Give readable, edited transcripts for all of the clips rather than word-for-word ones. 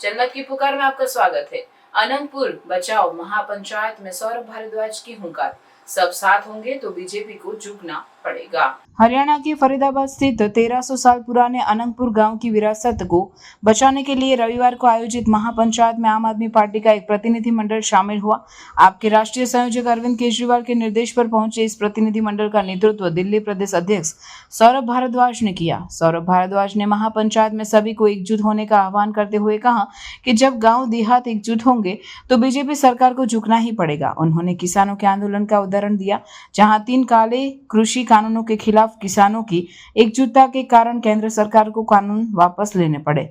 जन्नत की पुकार में आपका स्वागत है। अनंतपुर बचाओ महापंचायत में सौरभ भारद्वाज की हुंकार, सब साथ होंगे तो बीजेपी को झुकना पड़ेगा। हरियाणा के फरीदाबाद स्थित 1300 साल पुराने अनंतपुर गांव की विरासत को बचाने के लिए रविवार को आयोजित महापंचायत में आम आदमी पार्टी का एक प्रतिनिधिमंडल शामिल हुआ। आपके राष्ट्रीय संयोजक अरविंद केजरीवाल के निर्देश पर पहुंचे इस प्रतिनिधिमंडल का नेतृत्व दिल्ली प्रदेश अध्यक्ष सौरभ भारद्वाज ने किया। सौरभ भारद्वाज ने महापंचायत में सभी को एकजुट होने का आह्वान करते हुए कहा कि जब गाँव देहात एकजुट होंगे तो बीजेपी सरकार को झुकना ही पड़ेगा। उन्होंने किसानों के आंदोलन का उदाहरण दिया, जहाँ 3 काले कृषि कानूनों के खिलाफ किसानों की एकजुटता के कारण केंद्र सरकार को कानून वापस लेने पड़े।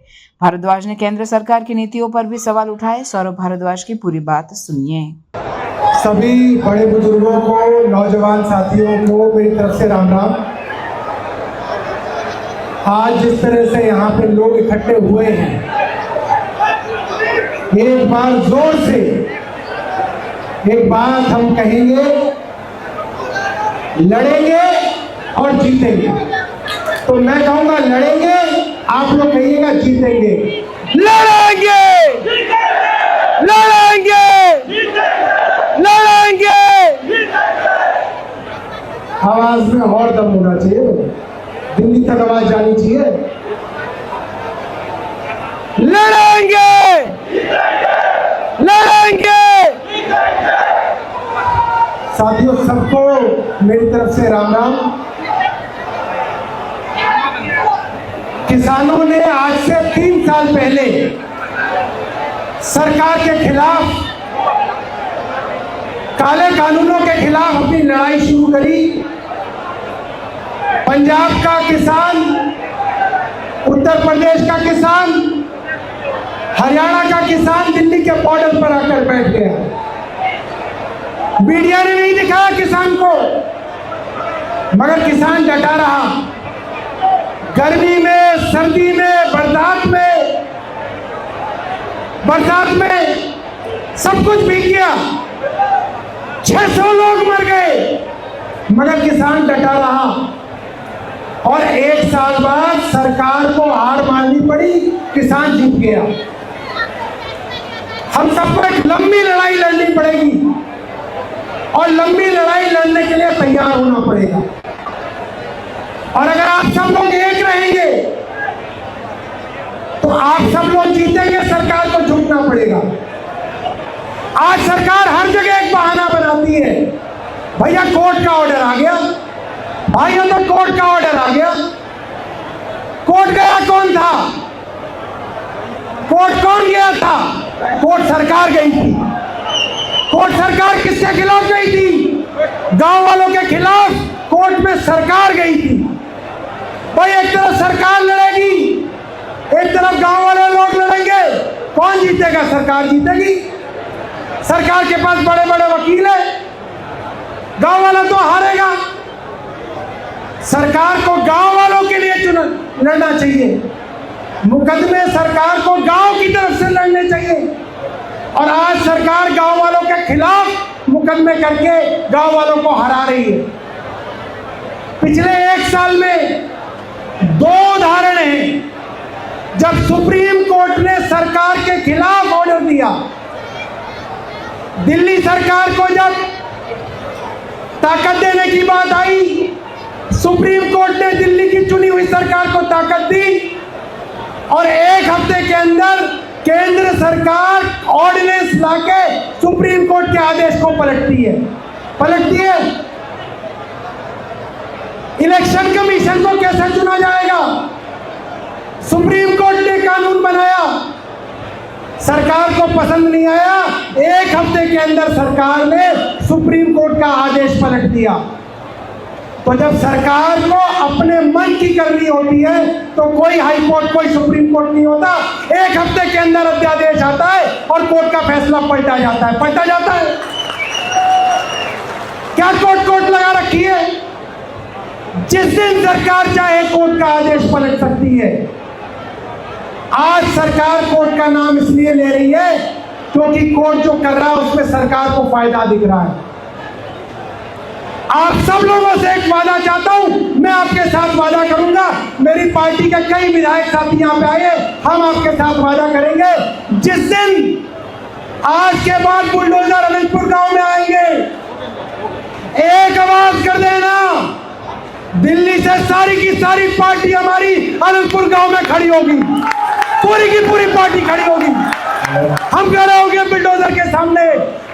भारद्वाज ने केंद्र सरकार की नीतियों पर भी सवाल उठाए। सौरभ भारद्वाज की पूरी बात सुनिए। सभी बड़े बुजुर्गों को, नौजवान साथियों को मेरी तरफ से राम राम। आज जिस तरह से यहाँ पे लोग इकट्ठे हुए हैं, एक बार जोर से एक बात हम कहेंगे, लड़ेंगे और जीतेंगे। तो मैं कहूंगा लड़ेंगे, आप लोग कहिएगा जीतेंगे। लड़ेंगे, लड़ेंगे, लड़ेंगे। आवाज में और दम होना चाहिए, दिल्ली तक आवाज जानी चाहिए। लड़ेंगे, लड़ेंगे। साथियों, सबको मेरी तरफ से राम राम। किसानों ने आज से 3 साल पहले सरकार के खिलाफ, काले कानूनों के खिलाफ अपनी लड़ाई शुरू करी। पंजाब का किसान, उत्तर प्रदेश का किसान, हरियाणा का किसान दिल्ली के बॉर्डर पर आकर बैठ गया। मीडिया ने नहीं दिखाया किसान को, मगर किसान डटा रहा। गर्मी में, सर्दी में, बरसात में सब कुछ भीग गया। 600 लोग मर गए, मगर किसान डटा रहा। और 1 साल बाद सरकार को हार माननी पड़ी, किसान जीत गया। हम सबको एक लंबी लड़ाई लड़नी पड़ेगी और लंबी लड़ाई लड़ने के लिए तैयार होना पड़ेगा। और अगर आप सब लोग एक रहेंगे तो आप सब लोग जीतेंगे, सरकार को झुकना पड़ेगा। आज सरकार हर जगह एक बहाना बनाती है, भैया कोर्ट का ऑर्डर आ गया, भाइयों तो कोर्ट का ऑर्डर आ गया। कोर्ट गया कौन था? कोर्ट कौन गया था? कोर्ट सरकार गई थी। कोर्ट सरकार किसके खिलाफ गई थी? गांव वालों के खिलाफ कोर्ट में सरकार गई थी। भाई, एक तरफ सरकार लड़ेगी, एक तरफ गांव वाले लोग लड़ेंगे, कौन जीतेगा? सरकार जीतेगी। सरकार के पास बड़े बड़े वकील हैं, गांव वाला तो हारेगा। सरकार को गांव वालों के लिए लड़ना चाहिए। मुकदमे सरकार को गांव की तरफ से लड़ने चाहिए। और आज सरकार गांव वालों के खिलाफ मुकदमे करके गांव वालों को हरा रही है। पिछले 1 साल में 2 उदाहरण हैं जब सुप्रीम कोर्ट ने सरकार के खिलाफ ऑर्डर दिया। दिल्ली सरकार को जब ताकत देने की बात आई, सुप्रीम कोर्ट ने दिल्ली की चुनी हुई सरकार को ताकत दी और 1 हफ्ते के अंदर केंद्र सरकार ऑर्डिनेंस लाके सुप्रीम कोर्ट के आदेश को पलटती है। इलेक्शन कमीशन को कैसे चुना जाएगा? सुप्रीम कोर्ट ने कानून बनाया, सरकार को पसंद नहीं आया, 1 हफ्ते के अंदर सरकार ने सुप्रीम कोर्ट का आदेश पलट दिया। तो जब सरकार को अपने मन की करनी होती है तो कोई हाई कोर्ट, कोई सुप्रीम कोर्ट नहीं होता। 1 हफ्ते के अंदर अध्यादेश आता है और कोर्ट का फैसला पलटा जाता है। क्या कोर्ट लगा रखी है? जिस दिन सरकार चाहे कोर्ट का आदेश पलट सकती है। आज सरकार कोर्ट का नाम इसलिए ले रही है क्योंकि कोर्ट जो कर रहा है उसमें सरकार को फायदा दिख रहा है। आप सब लोगों से एक वादा चाहता हूं, मैं आपके साथ वादा करूंगा, मेरी पार्टी के कई विधायक साथी यहाँ पे आए, हम आपके साथ वादा करेंगे, जिस दिन आज के बाद बुलडोजर अनंतपुर गांव में आएंगे, एक आवाज कर देना, दिल्ली से सारी की सारी पार्टी हमारी अनंतपुर गांव में खड़ी होगी, पूरी की पूरी पार्टी खड़ी होगी। हम खड़े होंगे बुलडोजर के सामने।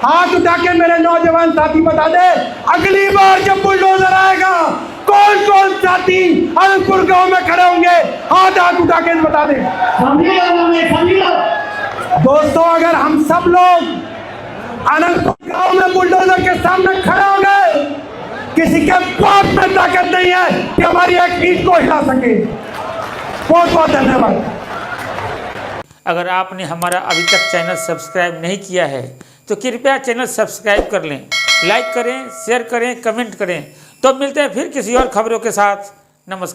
हाथ उठा के मेरे नौजवान साथी बता दे, अगली बार जब बुलडोजर आएगा कौन कौन साथी अनंतपुर गांव में खड़े होंगे, हाथ उठा के बता दे। दोस्तों, अगर हम सब लोग अनंतपुर गांव में बुलडोजर के सामने खड़े हो गए, किसी के बाप में ताकत नहीं है कि हमारी एक ईंट को हिला सके। बहुत बहुत धन्यवाद। अगर आपने हमारा अभी तक चैनल सब्सक्राइब नहीं किया है तो कृपया चैनल सब्सक्राइब कर लें, लाइक करें, शेयर करें, कमेंट करें। तो मिलते हैं फिर किसी और खबरों के साथ। नमस्कार।